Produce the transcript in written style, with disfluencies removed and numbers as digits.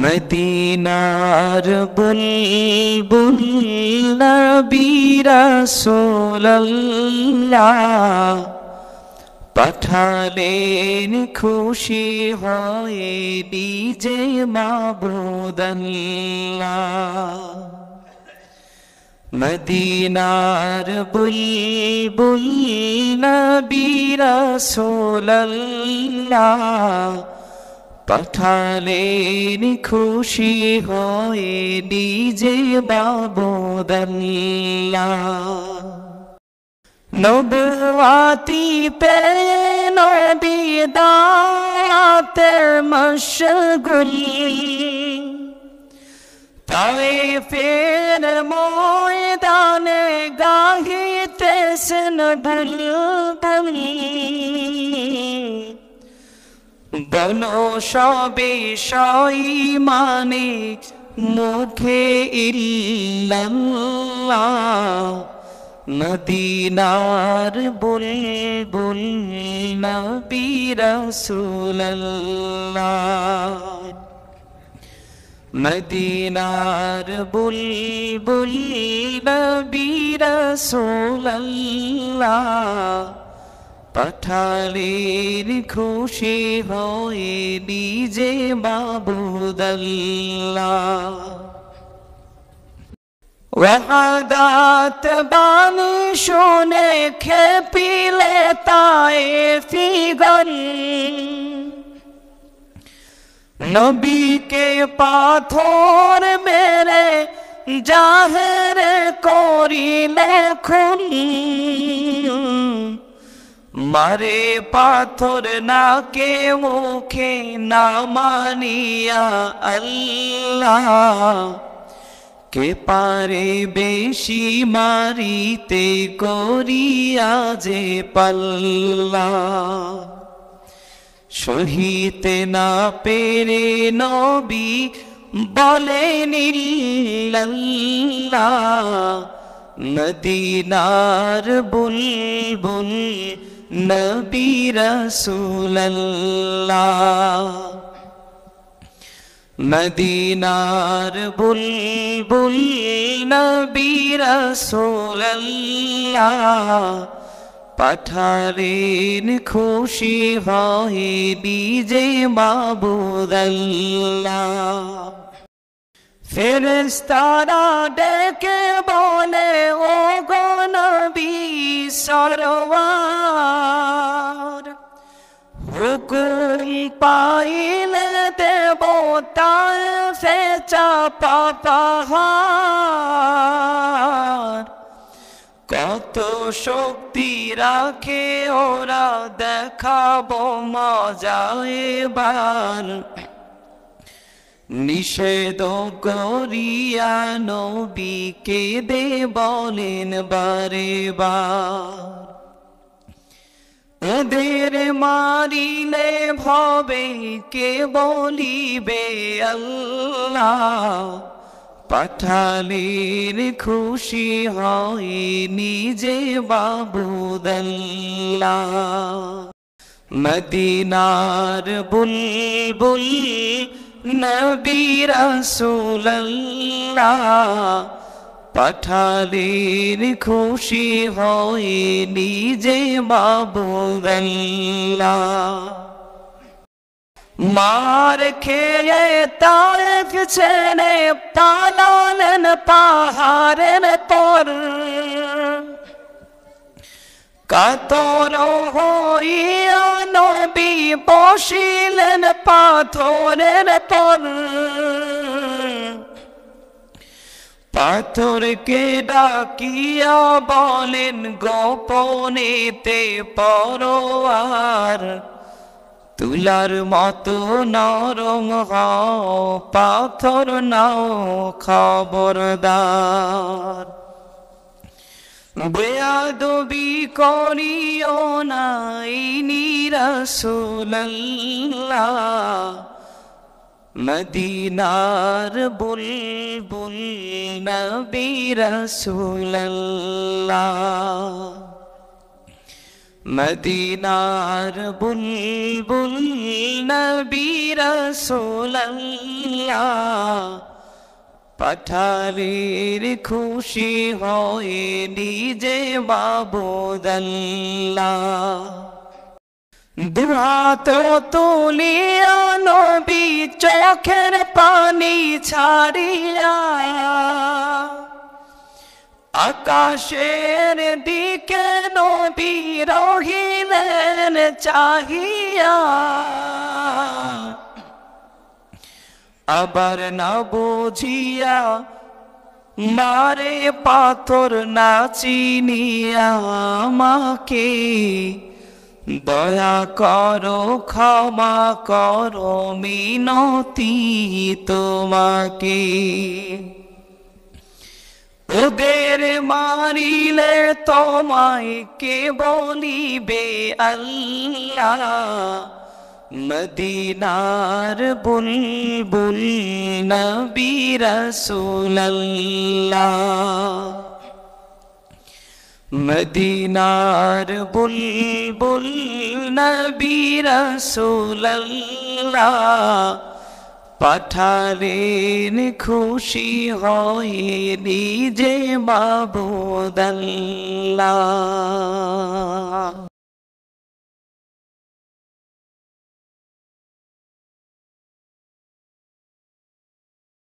মদিনার বুলবুল নবী রাসূলুল্লাহ পাঠালেন খুশি হয়ে নিজে মাবুদাল্লাহ। মদিনার বুলবুল নবী রাসূলুল্লাহ পাঠালেন খুশি হয়ে নিজে মাবুদাল্লাহ। নবুয়াতি পে নবী দাওয়াতের মশগুল তায়েফের ময়দানে গাহিতেছেন বুলবুল। বলো সবে সঈমানে মুখে ইল্লাল্লাহ। মদিনার বুলবুল নবী রাসূলুল্লাহ। মদিনার বুলবুল নবী রাসূলুল্লাহ পাঠালেন খুশি হয়ে নিজে মাবুদাল্লাহ। ওয়াহাদাত বাণী শুনে খেপিলে তায়েফি গণ নবীকে পাথর মেরে জাহের করিলে খুন। মারে পাথর নাকে মুখে না মানিয়া আল্লাহ। কে পারে বেশি মারিতে করিয়া যে পাল্লা। সহিতে না পেরে নবী বলেন ইল্লাল্লাহ। মদিনার বুলবুল নবী রাসূলুল্লাহ। মদিনার বুলবুল নবী রাসূলুল্লাহ পাঠালেন খুশি হয়ে নিজে মাবুদাল্লাহ। ফেরেশতারা ডেকে বলে ও গো নবী সরওয়ার। হুকুম পাইলে দেব তায়েফে চাপা পাহাড়। কত শক্তি রাখে ওরা দেখাবো মজা এবার। নিষেধ করিয়া নবীকে দে বলেন বারে বার। এদের মারিলে ভবে কে বলিবে আল্লাহ। পাঠালেন খুশি হয়ে নিজে মাবুদাল্লাহ। মদিনার বুলবুল নবী রাসূলুল্লাহ পাঠালেন খুশি হয়ে নিজে মাবুদাল্লাহ। মার খেয়ে তায়েফ ছেড়ে পালালেন পাহাড়ের পর। কাতর হইয়া নবী বসিলেন পাথরের পর। পাথরকে ডাকিয়া বলেন গোপনেতে পরোয়ার। তুলার মতো নরম হও পাথর নাও খবরদার। বেয়াদবি করিও নাই রাসূলুল্লাহ। মদিনার বুলবুল নবী রাসূলুল্লাহ। মদিনার বুলবুল নবী রাসূলুল্লাহ পাঠালের খুশি হয়ে নিজে মাবুদাল্লাহ দুহাত তুলিয়া নবী চোখের পানি ছাড়িয়া আকাশের দিকে নবী রহিলেন চাহিয়া আবার না বুঝিয়া মারে পাথর না চিনিয়া আমাকে দয়া করো ক্ষমা করো মিনতি তোমাকে ওদের মারিলে তোমায় কে বলিবে আল্লাহ মদিনার বুলবুল নবী রাসূলুল্লাহ মদিনার বুলবুল নবী রাসূলুল্লাহ পাঠালেন খুশি হয়ে নিজে মাবুদাল্লাহ।